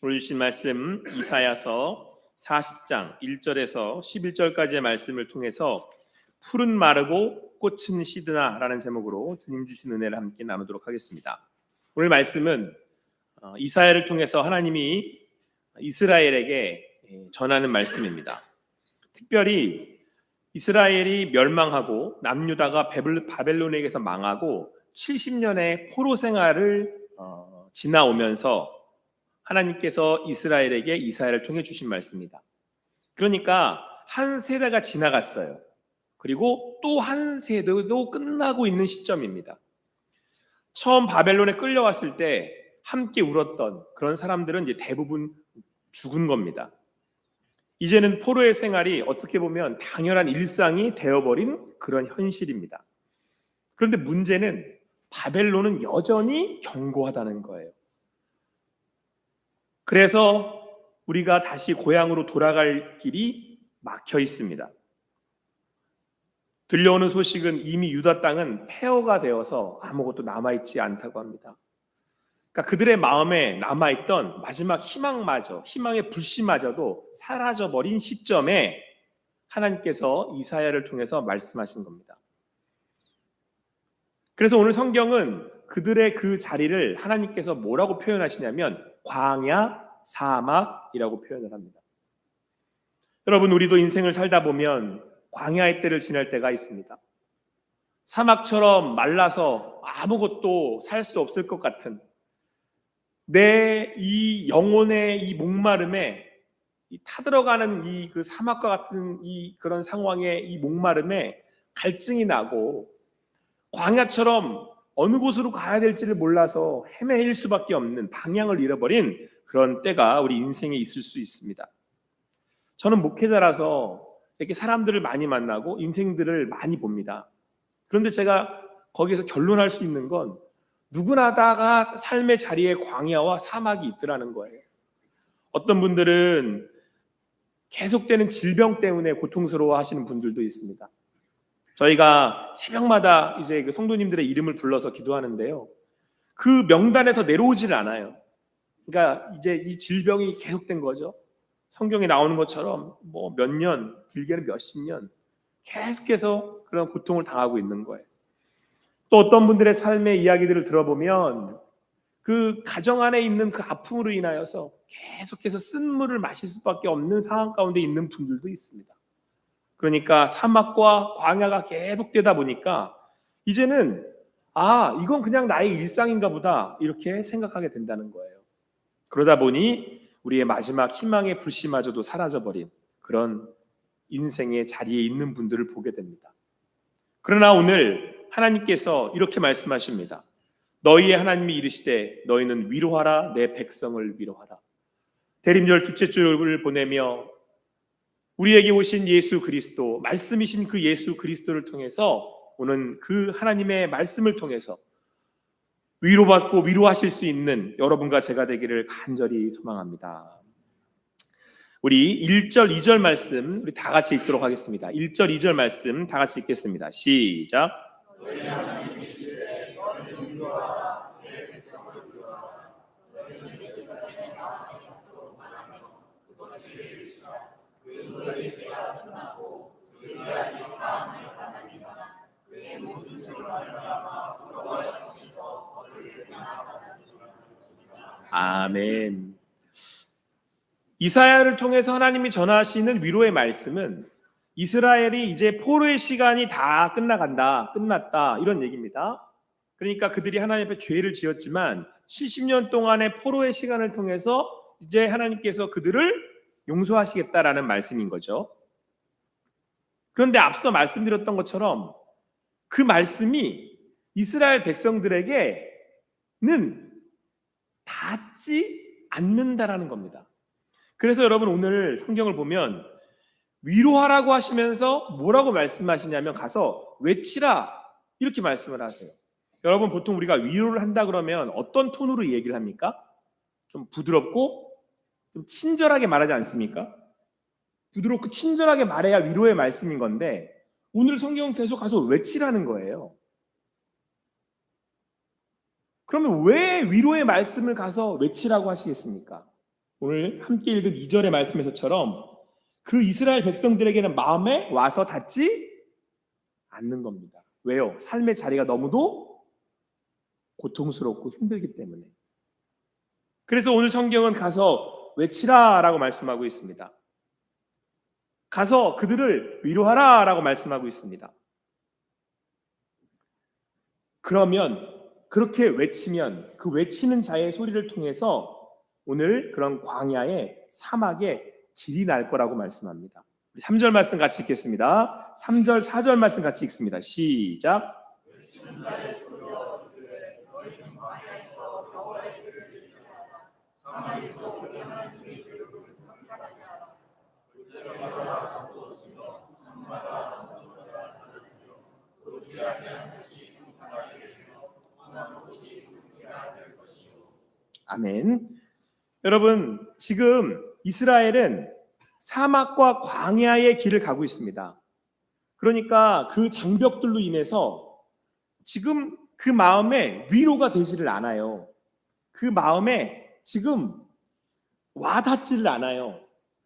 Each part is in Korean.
오늘 주신 말씀 이사야서 40장 1절에서 11절까지의 말씀을 통해서 푸른 마르고 꽃은 시드나 라는 제목으로 주님 주신 은혜를 함께 나누도록 하겠습니다. 오늘 말씀은 이사야를 통해서 하나님이 이스라엘에게 전하는 말씀입니다. 특별히 이스라엘이 멸망하고 남유다가 바벨론에게서 망하고 70년의 포로 생활을 지나오면서 하나님께서 이스라엘에게 이사야를 통해 주신 말씀입니다. 그러니까 한 세대가 지나갔어요. 그리고 또 한 세대도 끝나고 있는 시점입니다. 처음 바벨론에 끌려왔을 때 함께 울었던 그런 사람들은 이제 대부분 죽은 겁니다. 이제는 포로의 생활이 어떻게 보면 당연한 일상이 되어버린 그런 현실입니다. 그런데 문제는 바벨론은 여전히 견고하다는 거예요. 그래서 우리가 다시 고향으로 돌아갈 길이 막혀 있습니다. 들려오는 소식은 이미 유다 땅은 폐허가 되어서 아무것도 남아있지 않다고 합니다. 그러니까 그들의 마음에 남아있던 마지막 희망의 불씨마저도 사라져버린 시점에 하나님께서 이사야를 통해서 말씀하신 겁니다. 그래서 오늘 성경은 그들의 그 자리를 하나님께서 뭐라고 표현하시냐면 광야, 사막이라고 표현을 합니다. 여러분, 우리도 인생을 살다 보면 광야의 때를 지날 때가 있습니다. 사막처럼 말라서 아무것도 살 수 없을 것 같은 내 이 영혼의 이 목마름에 타들어가는 이 그 사막과 같은 이 그런 상황에 이 목마름에 갈증이 나고 광야처럼 어느 곳으로 가야 될지를 몰라서 헤매일 수밖에 없는 방향을 잃어버린 그런 때가 우리 인생에 있을 수 있습니다. 저는 목회자라서 이렇게 사람들을 많이 만나고 인생들을 많이 봅니다. 그런데 제가 거기에서 결론할 수 있는 건 누구나 다가 삶의 자리에 광야와 사막이 있더라는 거예요. 어떤 분들은 계속되는 질병 때문에 고통스러워 하시는 분들도 있습니다. 저희가 새벽마다 이제 그 성도님들의 이름을 불러서 기도하는데요. 그 명단에서 내려오질 않아요. 그러니까 이제 이 질병이 계속된 거죠. 성경에 나오는 것처럼 뭐 몇 년, 길게는 몇십 년 계속해서 그런 고통을 당하고 있는 거예요. 또 어떤 분들의 삶의 이야기들을 들어보면 그 가정 안에 있는 그 아픔으로 인하여서 계속해서 쓴물을 마실 수밖에 없는 상황 가운데 있는 분들도 있습니다. 그러니까 사막과 광야가 계속되다 보니까 이제는 이건 그냥 나의 일상인가 보다 이렇게 생각하게 된다는 거예요. 그러다 보니 우리의 마지막 희망의 불씨마저도 사라져버린 그런 인생의 자리에 있는 분들을 보게 됩니다. 그러나 오늘 하나님께서 이렇게 말씀하십니다. 너희의 하나님이 이르시되 너희는 위로하라, 내 백성을 위로하라. 대림절 둘째 주를 보내며 우리에게 오신 예수 그리스도, 말씀이신 그 예수 그리스도를 통해서 오는 그 하나님의 말씀을 통해서 위로받고 위로하실 수 있는 여러분과 제가 되기를 간절히 소망합니다. 우리 1절, 2절 말씀 우리 다 같이 읽도록 하겠습니다. 1절, 2절 말씀 다 같이 읽겠습니다. 시작. 아멘. 이사야를 통해서 하나님이 전하시는 위로의 말씀은 이스라엘이 이제 포로의 시간이 다 끝났다 이런 얘기입니다. 그러니까 그들이 하나님 앞에 죄를 지었지만 70년 동안의 포로의 시간을 통해서 이제 하나님께서 그들을 용서하시겠다라는 말씀인 거죠. 그런데 앞서 말씀드렸던 것처럼 그 말씀이 이스라엘 백성들에게는 닿지 않는다라는 겁니다. 그래서 여러분 오늘 성경을 보면 위로하라고 하시면서 뭐라고 말씀하시냐면 가서 외치라 이렇게 말씀을 하세요. 여러분 보통 우리가 위로를 한다 그러면 어떤 톤으로 얘기를 합니까? 좀 부드럽고 좀 친절하게 말하지 않습니까? 부드럽고 친절하게 말해야 위로의 말씀인 건데 오늘 성경은 계속 가서 외치라는 거예요. 그러면 왜 위로의 말씀을 가서 외치라고 하시겠습니까? 오늘 함께 읽은 2절의 말씀에서처럼 그 이스라엘 백성들에게는 마음에 와서 닿지 않는 겁니다. 왜요? 삶의 자리가 너무도 고통스럽고 힘들기 때문에. 그래서 오늘 성경은 가서 외치라라고 말씀하고 있습니다. 가서 그들을 위로하라라고 말씀하고 있습니다. 그러면 그렇게 외치면 그 외치는 자의 소리를 통해서 오늘 그런 광야에 사막에 길이 날 거라고 말씀합니다. 우리 3절 말씀 같이 읽겠습니다. 3절 4절 말씀 같이 읽습니다. 시작. 아멘. 여러분, 지금 이스라엘은 사막과 광야의 길을 가고 있습니다. 그러니까 그 장벽들로 인해서 지금 그 마음에 위로가 되지를 않아요. 그 마음에 지금 와닿지를 않아요.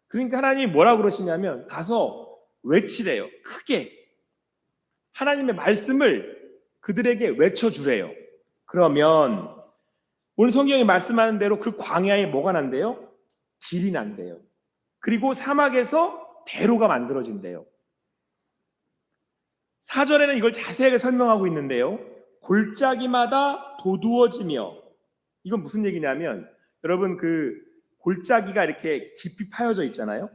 그러니까 하나님이 뭐라고 그러시냐면 가서 외치래요. 크게 하나님의 말씀을 그들에게 외쳐주래요. 그러면 오늘 성경이 말씀하는 대로 그 광야에 뭐가 난대요? 길이 난대요. 그리고 사막에서 대로가 만들어진대요. 4절에는 이걸 자세하게 설명하고 있는데요. 골짜기마다 도두어지며, 이건 무슨 얘기냐면 여러분 그 골짜기가 이렇게 깊이 파여져 있잖아요.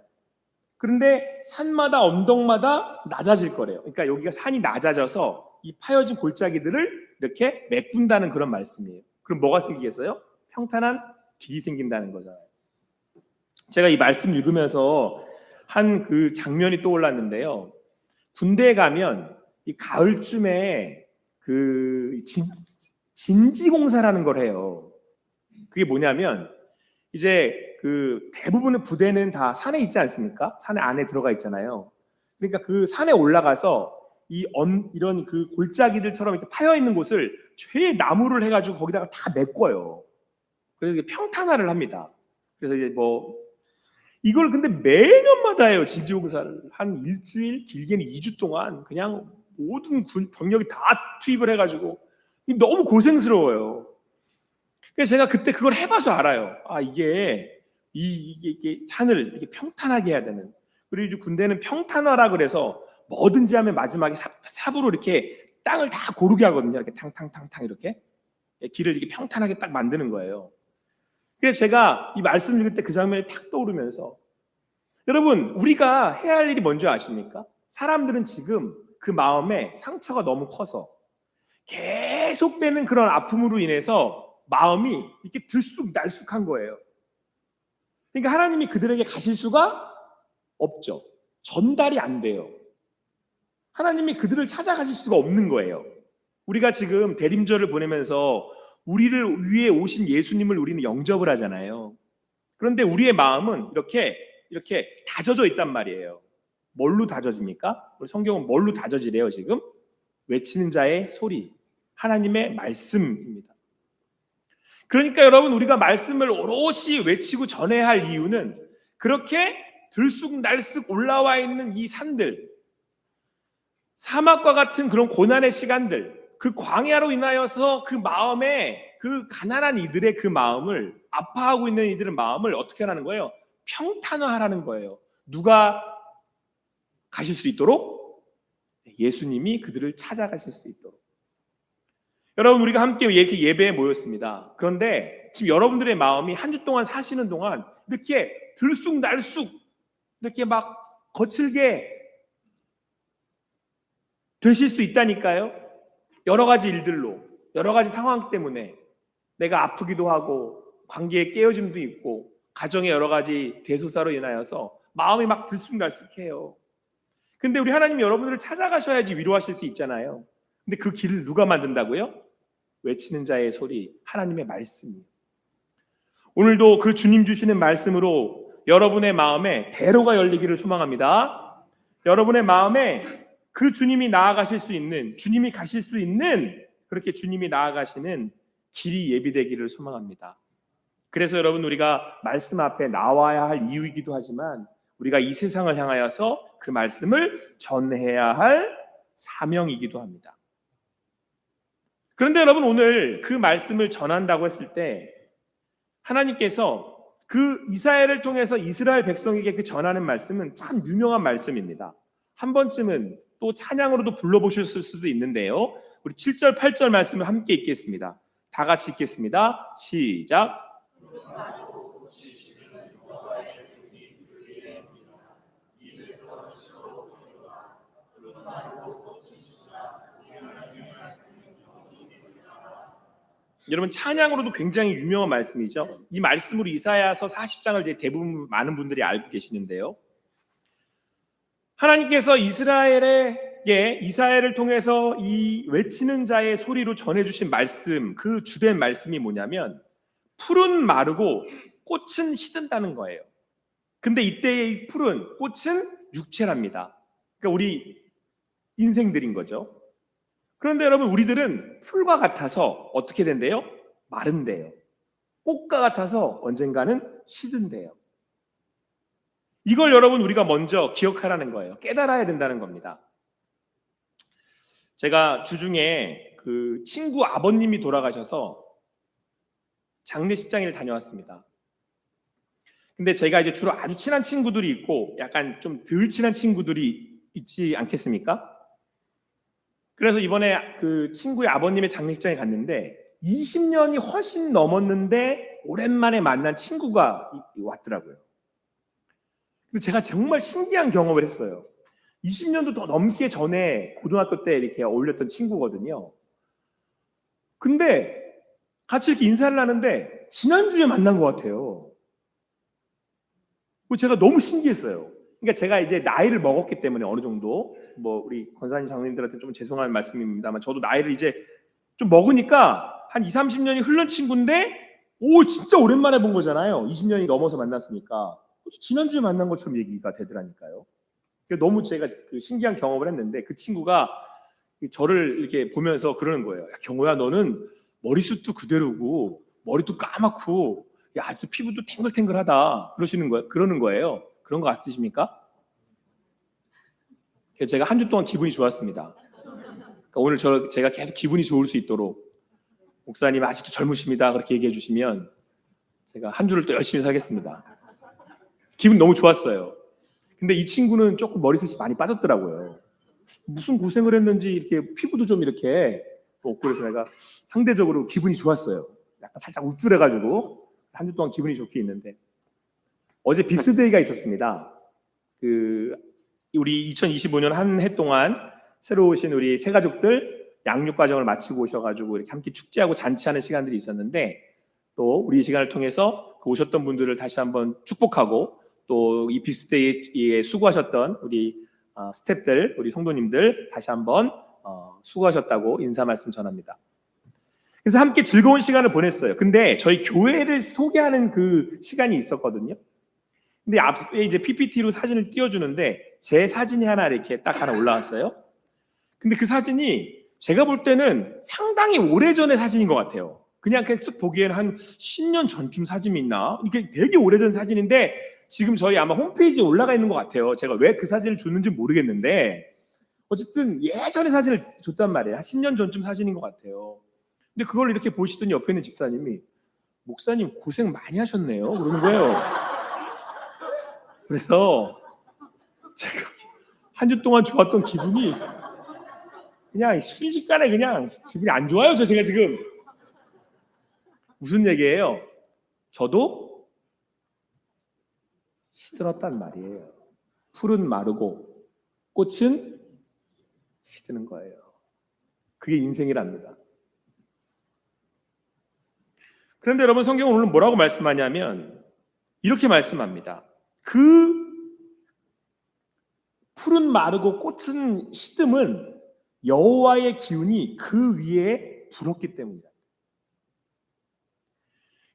그런데 산마다 언덕마다 낮아질 거래요. 그러니까 여기가 산이 낮아져서 이 파여진 골짜기들을 이렇게 메꾼다는 그런 말씀이에요. 그럼 뭐가 생기겠어요? 평탄한 길이 생긴다는 거잖아요. 제가 이 말씀 읽으면서 한 그 장면이 떠올랐는데요. 군대에 가면 이 가을쯤에 그 진지공사라는 걸 해요. 그게 뭐냐면 이제 그 대부분의 부대는 다 산에 있지 않습니까? 산에 안에 들어가 있잖아요. 그러니까 그 산에 올라가서 이런 그 골짜기들처럼 이렇게 파여 있는 곳을 죄의 나무를 해가지고 거기다가 다 메꿔요. 그래서 이게 평탄화를 합니다. 그래서 이제 뭐 이걸 근데 매년마다 해요. 진지공사를 한 일주일, 길게는 2주 동안 그냥 모든 병력이 다 투입을 해가지고 너무 고생스러워요. 그래서 제가 그때 그걸 해봐서 알아요. 아 이게 산을 이렇게 평탄하게 해야 되는. 그리고 이제 군대는 평탄화라 그래서 뭐든지 하면 마지막에 삽으로 이렇게 땅을 다 고르게 하거든요. 이렇게 탕탕탕탕 이렇게 길을 이렇게 평탄하게 딱 만드는 거예요. 그래서 제가 이 말씀 읽을 때 그 장면이 탁 떠오르면서 여러분 우리가 해야 할 일이 뭔지 아십니까? 사람들은 지금 그 마음에 상처가 너무 커서 계속되는 그런 아픔으로 인해서 마음이 이렇게 들쑥날쑥한 거예요. 그러니까 하나님이 그들에게 가실 수가 없죠. 전달이 안 돼요. 하나님이 그들을 찾아가실 수가 없는 거예요. 우리가 지금 대림절을 보내면서 우리를 위해 오신 예수님을 우리는 영접을 하잖아요. 그런데 우리의 마음은 이렇게 다져져 있단 말이에요. 뭘로 다져집니까? 우리 성경은 뭘로 다져지래요 지금? 외치는 자의 소리, 하나님의 말씀입니다. 그러니까 여러분 우리가 말씀을 오롯이 외치고 전해야 할 이유는 그렇게 들쑥날쑥 올라와 있는 이 산들, 사막과 같은 그런 고난의 시간들, 그 광야로 인하여서 그 마음에 그 가난한 이들의 그 마음을, 아파하고 있는 이들의 마음을 어떻게 하라는 거예요? 평탄화하라는 거예요. 누가 가실 수 있도록? 예수님이 그들을 찾아가실 수 있도록. 여러분 우리가 함께 이렇게 예배에 모였습니다. 그런데 지금 여러분들의 마음이 한 주 동안 사시는 동안 이렇게 들쑥날쑥 이렇게 막 거칠게 되실 수 있다니까요. 여러 가지 일들로, 여러 가지 상황 때문에 내가 아프기도 하고 관계의 깨어짐도 있고 가정의 여러 가지 대소사로 인하여서 마음이 막 들쑥날쑥해요. 근데 우리 하나님 여러분들을 찾아가셔야지 위로하실 수 있잖아요. 근데 그 길을 누가 만든다고요? 외치는 자의 소리, 하나님의 말씀이에요. 오늘도 그 주님 주시는 말씀으로 여러분의 마음에 대로가 열리기를 소망합니다. 여러분의 마음에 그 주님이 나아가실 수 있는, 주님이 가실 수 있는 그렇게 주님이 나아가시는 길이 예비되기를 소망합니다. 그래서 여러분 우리가 말씀 앞에 나와야 할 이유이기도 하지만 우리가 이 세상을 향하여서 그 말씀을 전해야 할 사명이기도 합니다. 그런데 여러분 오늘 그 말씀을 전한다고 했을 때 하나님께서 그 이사야를 통해서 이스라엘 백성에게 그 전하는 말씀은 참 유명한 말씀입니다. 한 번쯤은 또 찬양으로도 불러보셨을 수도 있는데요. 우리 7절 8절 말씀을 함께 읽겠습니다. 다 같이 읽겠습니다. 시작. 여러분 찬양으로도 굉장히 유명한 말씀이죠. 이 말씀으로 이사야서 40장을 이제 대부분 많은 분들이 알고 계시는데요. 하나님께서 이스라엘에게 이사야를 통해서 이 외치는 자의 소리로 전해주신 말씀, 그 주된 말씀이 뭐냐면 풀은 마르고 꽃은 시든다는 거예요. 근데 이때의 풀은 꽃은 육체랍니다. 그러니까 우리 인생들인 거죠. 그런데 여러분 우리들은 풀과 같아서 어떻게 된대요? 마른대요. 꽃과 같아서 언젠가는 시든대요. 이걸 여러분 우리가 먼저 기억하라는 거예요. 깨달아야 된다는 겁니다. 제가 주중에 그 친구 아버님이 돌아가셔서 장례식장을 다녀왔습니다. 근데 제가 이제 주로 아주 친한 친구들이 있고 약간 좀 덜 친한 친구들이 있지 않겠습니까? 그래서 이번에 그 친구의 아버님의 장례식장에 갔는데 20년이 훨씬 넘었는데 오랜만에 만난 친구가 왔더라고요. 근데 제가 정말 신기한 경험을 했어요. 20년도 더 넘게 전에 고등학교 때 이렇게 어울렸던 친구거든요. 근데 같이 이렇게 인사를 하는데 지난주에 만난 것 같아요. 제가 너무 신기했어요. 그러니까 제가 이제 나이를 먹었기 때문에 어느 정도 뭐 우리 권사님 장로님들한테 좀 죄송한 말씀입니다만 저도 나이를 이제 좀 먹으니까 한 20, 30년이 흐른 친구인데 오 진짜 오랜만에 본 거잖아요. 20년이 넘어서 만났으니까 지난주에 만난 것처럼 얘기가 되더라니까요. 너무 제가 그 신기한 경험을 했는데 그 친구가 저를 이렇게 보면서 그러는 거예요. 야, 경호야 너는 머리숱도 그대로고 머리도 까맣고 야, 아주 피부도 탱글탱글하다 그러는 거예요. 그런 거 같으십니까? 제가 한 주 동안 기분이 좋았습니다. 그러니까 오늘 제가 계속 기분이 좋을 수 있도록 목사님 아직도 젊으십니다 그렇게 얘기해 주시면 제가 한 주를 또 열심히 살겠습니다. 기분 너무 좋았어요. 근데 이 친구는 조금 머리숱이 많이 빠졌더라고요. 무슨 고생을 했는지 이렇게 피부도 좀 이렇게 없고 그래서 내가 상대적으로 기분이 좋았어요. 약간 살짝 우쭐해가지고 한 주 동안 기분이 좋게 있는데 어제 빕스데이가 있었습니다. 우리 2025년 한 해 동안 새로 오신 우리 새 가족들 양육 과정을 마치고 오셔가지고 이렇게 함께 축제하고 잔치하는 시간들이 있었는데 또 우리 이 시간을 통해서 그 오셨던 분들을 다시 한번 축복하고 또 이 빕스데이에 수고하셨던 우리 스태프들, 우리 성도님들 다시 한번 수고하셨다고 인사 말씀 전합니다. 그래서 함께 즐거운 시간을 보냈어요. 근데 저희 교회를 소개하는 그 시간이 있었거든요. 근데 앞에 이제 PPT로 사진을 띄워주는데 제 사진이 이렇게 딱 하나 올라왔어요. 근데 그 사진이 제가 볼 때는 상당히 오래전의 사진인 것 같아요. 그냥 쓱 보기에는 한 10년 전쯤 사진이 있나? 이게 되게 오래전 사진인데 지금 저희 아마 홈페이지에 올라가 있는 것 같아요. 제가 왜 그 사진을 줬는지 모르겠는데 어쨌든 예전의 사진을 줬단 말이에요. 한 10년 전쯤 사진인 것 같아요. 근데 그걸 이렇게 보시더니 옆에 있는 집사님이 목사님 고생 많이 하셨네요. 그러는 거예요. 그래서 제가 한 주 동안 좋았던 기분이 그냥 순식간에 그냥 기분이 안 좋아요. 제가 지금 무슨 얘기예요? 저도 시들었단 말이에요. 풀은 마르고 꽃은 시드는 거예요. 그게 인생이랍니다. 그런데 여러분 성경은 오늘 뭐라고 말씀하냐면 이렇게 말씀합니다. 그 풀은 마르고 꽃은 시듬은 여호와의 기운이 그 위에 불었기 때문이다.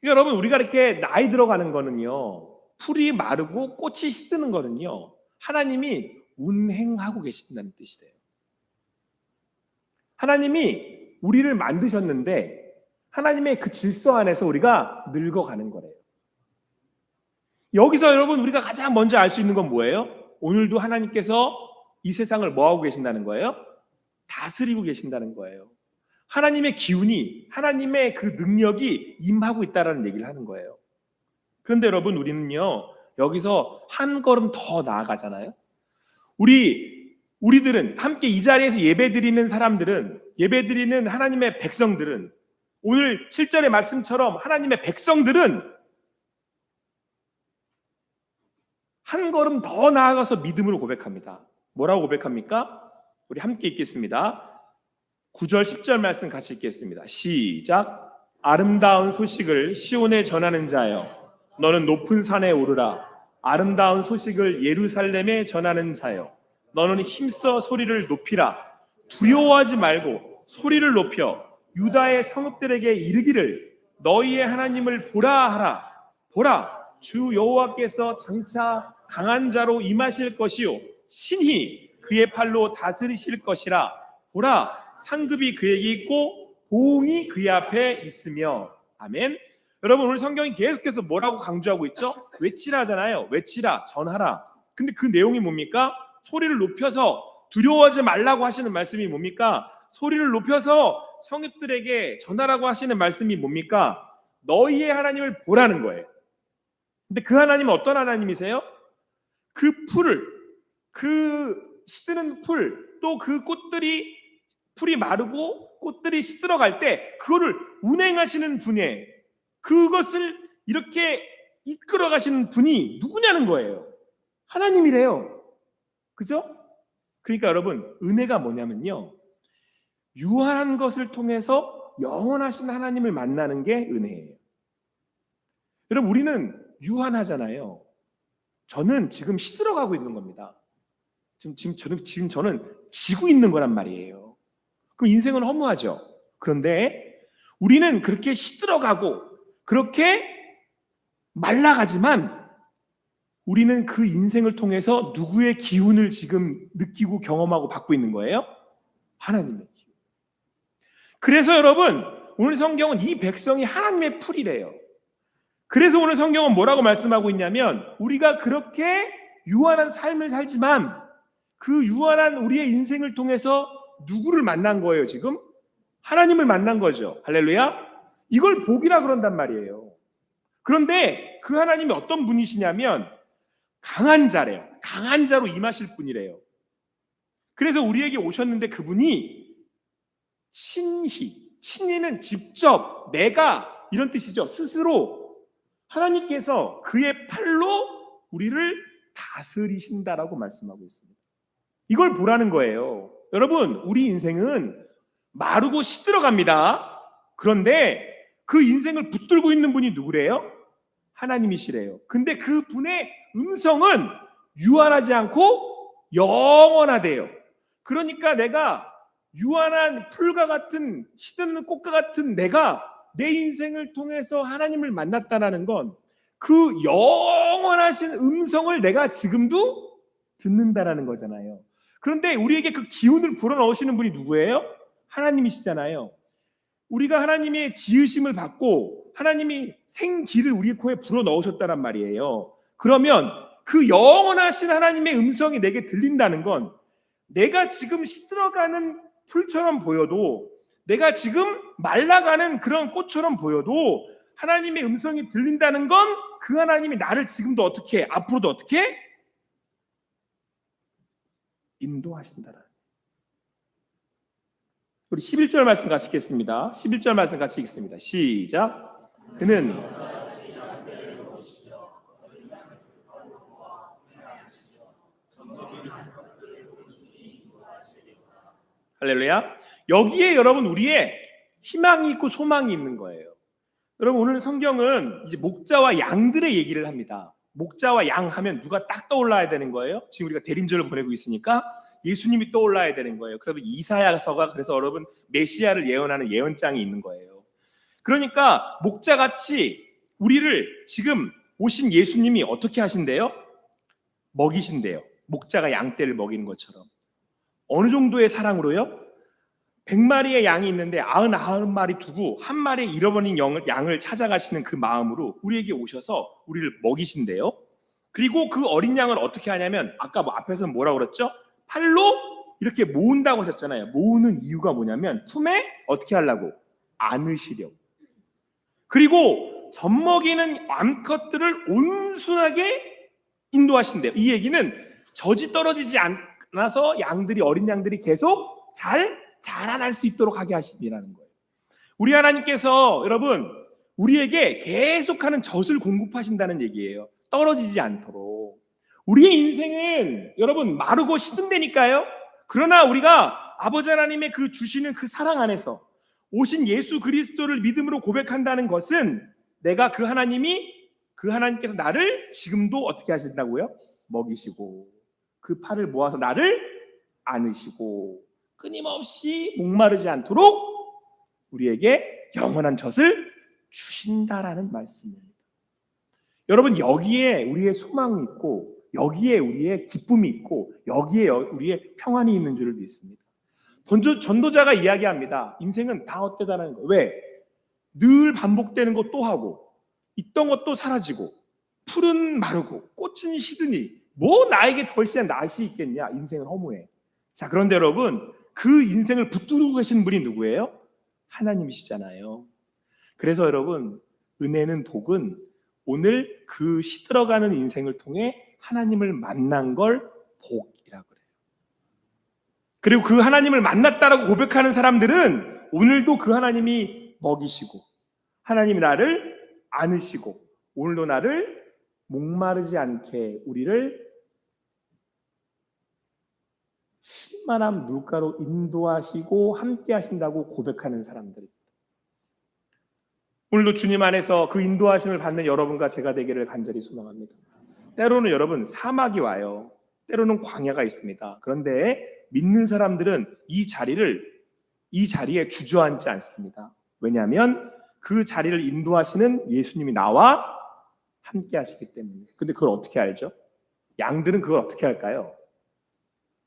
그러니까 여러분 우리가 이렇게 나이 들어가는 거는요. 풀이 마르고 꽃이 시드는 거는요. 하나님이 운행하고 계신다는 뜻이래요. 하나님이 우리를 만드셨는데 하나님의 그 질서 안에서 우리가 늙어가는 거래요. 여기서 여러분 우리가 가장 먼저 알 수 있는 건 뭐예요? 오늘도 하나님께서 이 세상을 뭐하고 계신다는 거예요? 다스리고 계신다는 거예요. 하나님의 기운이, 하나님의 그 능력이 임하고 있다는 얘기를 하는 거예요. 그런데 여러분 우리는요, 여기서 한 걸음 더 나아가잖아요. 우리들은 함께 이 자리에서 예배드리는 사람들은, 예배드리는 하나님의 백성들은, 오늘 7절의 말씀처럼 하나님의 백성들은 한 걸음 더 나아가서 믿음으로 고백합니다. 뭐라고 고백합니까? 우리 함께 읽겠습니다. 9절 10절 말씀 같이 읽겠습니다. 시작. 아름다운 소식을 시온에 전하는 자여, 너는 높은 산에 오르라. 아름다운 소식을 예루살렘에 전하는 자여, 너는 힘써 소리를 높이라. 두려워하지 말고 소리를 높여 유다의 성읍들에게 이르기를 너희의 하나님을 보라 하라. 보라, 주 여호와께서 장차 강한 자로 임하실 것이요 친히 그의 팔로 다스리실 것이라. 보라, 상급이 그에게 있고 보응이 그의 앞에 있으며. 아멘. 여러분 오늘 성경이 계속해서 뭐라고 강조하고 있죠? 외치라 하잖아요. 외치라, 전하라. 근데 그 내용이 뭡니까? 소리를 높여서 두려워하지 말라고 하시는 말씀이 뭡니까? 소리를 높여서 성읍들에게 전하라고 하시는 말씀이 뭡니까? 너희의 하나님을 보라는 거예요. 근데 그 하나님은 어떤 하나님이세요? 그 풀을, 그 시드는 풀, 또 그 꽃들이, 풀이 마르고 꽃들이 시들어갈 때 그거를 운행하시는 분이에요. 그것을 이렇게 이끌어 가시는 분이 누구냐는 거예요. 하나님이래요. 그죠? 그러니까 여러분 은혜가 뭐냐면요, 유한한 것을 통해서 영원하신 하나님을 만나는 게 은혜예요. 여러분 우리는 유한하잖아요. 저는 지금 시들어가고 있는 겁니다. 지금 저는 지고 있는 거란 말이에요. 그 인생은 허무하죠. 그런데 우리는 그렇게 시들어가고 그렇게 말라가지만 우리는 그 인생을 통해서 누구의 기운을 지금 느끼고 경험하고 받고 있는 거예요? 하나님의 기운. 그래서 여러분 오늘 성경은 이 백성이 하나님의 풀이래요. 그래서 오늘 성경은 뭐라고 말씀하고 있냐면, 우리가 그렇게 유한한 삶을 살지만 그 유한한 우리의 인생을 통해서 누구를 만난 거예요? 지금 하나님을 만난 거죠. 할렐루야. 이걸 복이라 그런단 말이에요. 그런데 그 하나님이 어떤 분이시냐면 강한 자래요. 강한 자로 임하실 분이래요. 그래서 우리에게 오셨는데 그분이 친히는 직접, 내가, 이런 뜻이죠. 스스로 하나님께서 그의 팔로 우리를 다스리신다라고 말씀하고 있습니다. 이걸 보라는 거예요. 여러분 우리 인생은 마르고 시들어갑니다. 그런데 그 인생을 붙들고 있는 분이 누구래요? 하나님이시래요. 근데 그 분의 음성은 유한하지 않고 영원하대요. 그러니까 내가 유한한 풀과 같은 시드는 꽃과 같은 내가 내 인생을 통해서 하나님을 만났다는 건 그 영원하신 음성을 내가 지금도 듣는다라는 거잖아요. 그런데 우리에게 그 기운을 불어넣으시는 분이 누구예요? 하나님이시잖아요. 우리가 하나님의 지으심을 받고 하나님이 생기를 우리의 코에 불어넣으셨다란 말이에요. 그러면 그 영원하신 하나님의 음성이 내게 들린다는 건 내가 지금 시들어가는 풀처럼 보여도, 내가 지금 말라가는 그런 꽃처럼 보여도 하나님의 음성이 들린다는 건 그 하나님이 나를 지금도 어떻게 해? 앞으로도 어떻게 해? 인도하신다라는. 우리 11절 말씀 같이 읽겠습니다. 11절 말씀 같이 읽습니다. 시작. 그는 할렐루야. 여기에 여러분 우리의 희망이 있고 소망이 있는 거예요. 여러분 오늘 성경은 이제 목자와 양들의 얘기를 합니다. 목자와 양 하면 누가 딱 떠올라야 되는 거예요? 지금 우리가 대림절을 보내고 있으니까 예수님이 떠올라야 되는 거예요. 그러면 이사야서가 그래서 여러분 메시아를 예언하는 예언장이 있는 거예요. 그러니까 목자같이 우리를 지금 오신 예수님이 어떻게 하신대요? 먹이신대요. 목자가 양떼를 먹이는 것처럼. 어느 정도의 사랑으로요? 100마리의 양이 있는데 99마리 두고 한 마리의 잃어버린 양을 찾아가시는 그 마음으로 우리에게 오셔서 우리를 먹이신대요. 그리고 그 어린 양을 어떻게 하냐면 아까 앞에서 뭐라고 그랬죠? 팔로 이렇게 모은다고 하셨잖아요. 모으는 이유가 뭐냐면 품에 어떻게 하려고? 안으시려고. 그리고 젖먹이는 암컷들을 온순하게 인도하신대요. 이 얘기는 젖이 떨어지지 않아서 어린 양들이 계속 잘 자라날 수 있도록 하게 하심이라는 거예요. 우리 하나님께서 여러분 우리에게 계속하는 젖을 공급하신다는 얘기예요. 떨어지지 않도록. 우리의 인생은 여러분 마르고 시든다니까요. 그러나 우리가 아버지 하나님의 그 주시는 그 사랑 안에서 오신 예수 그리스도를 믿음으로 고백한다는 것은 내가 그 하나님께서 나를 지금도 어떻게 하신다고요? 먹이시고 그 팔을 모아서 나를 안으시고 끊임없이 목마르지 않도록 우리에게 영원한 젖을 주신다라는 말씀입니다. 여러분 여기에 우리의 소망이 있고 여기에 우리의 기쁨이 있고 여기에 우리의 평안이 있는 줄을 믿습니다. 전도자가 이야기합니다. 인생은 다 헛되다는 거예요. 왜? 늘 반복되는 것 또 하고 있던 것도 사라지고 풀은 마르고 꽃은 시드니 뭐 나에게 더 이상 낫이 있겠냐. 인생은 허무해. 자, 그런데 여러분 그 인생을 붙들고 계신 분이 누구예요? 하나님이시잖아요. 그래서 여러분 은혜는 복은 오늘 그 시들어가는 인생을 통해 하나님을 만난 걸 복이라고 그래요. 그리고 그 하나님을 만났다라고 고백하는 사람들은 오늘도 그 하나님이 먹이시고 하나님이 나를 안으시고 오늘도 나를 목마르지 않게 우리를 쉴만한 물가로 인도하시고 함께 하신다고 고백하는 사람들입니다. 오늘도 주님 안에서 그 인도하심을 받는 여러분과 제가 되기를 간절히 소망합니다. 때로는 여러분 사막이 와요. 때로는 광야가 있습니다. 그런데 믿는 사람들은 이 자리에 주저앉지 않습니다. 왜냐하면 그 자리를 인도하시는 예수님이 나와 함께 하시기 때문에. 근데 그걸 어떻게 알죠? 양들은 그걸 어떻게 할까요?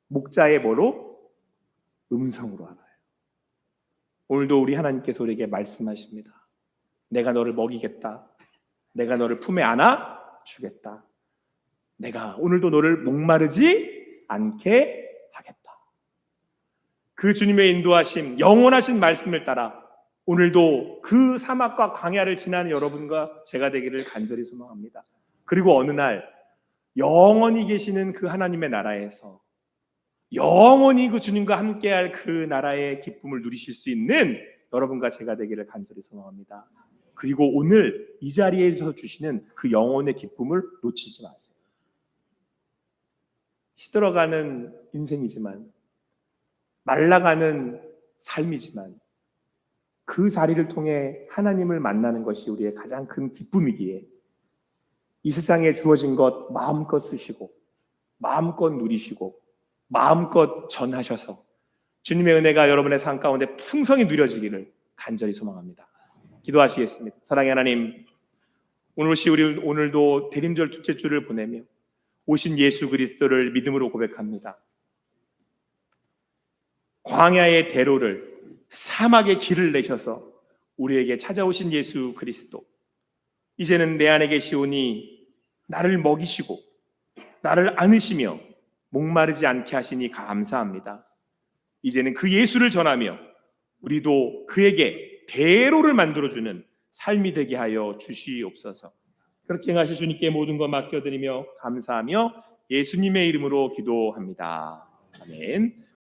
목자의 뭐로? 음성으로 알아요. 오늘도 우리 하나님께서 우리에게 말씀하십니다. 내가 너를 먹이겠다. 내가 너를 품에 안아 주겠다. 내가 오늘도 너를 목마르지 않게 하겠다. 그 주님의 인도하심, 영원하신 말씀을 따라 오늘도 그 사막과 광야를 지나는 여러분과 제가 되기를 간절히 소망합니다. 그리고 어느 날 영원히 계시는 그 하나님의 나라에서 영원히 그 주님과 함께할 그 나라의 기쁨을 누리실 수 있는 여러분과 제가 되기를 간절히 소망합니다. 그리고 오늘 이 자리에서 주시는 그 영혼의 기쁨을 놓치지 마세요. 시들어가는 인생이지만 말라가는 삶이지만 그 자리를 통해 하나님을 만나는 것이 우리의 가장 큰 기쁨이기에 이 세상에 주어진 것 마음껏 쓰시고 마음껏 누리시고 마음껏 전하셔서 주님의 은혜가 여러분의 삶 가운데 풍성히 누려지기를 간절히 소망합니다. 기도하시겠습니다. 사랑의 하나님, 오늘도 대림절 둘째 주를 보내며 오신 예수 그리스도를 믿음으로 고백합니다. 광야의 대로를 사막의 길을 내셔서 우리에게 찾아오신 예수 그리스도, 이제는 내 안에 계시오니 나를 먹이시고 나를 안으시며 목마르지 않게 하시니 감사합니다. 이제는 그 예수를 전하며 우리도 그에게 대로를 만들어주는 삶이 되게 하여 주시옵소서. 그렇게 행하실 주님께 모든 것 맡겨드리며 감사하며 예수님의 이름으로 기도합니다. 아멘.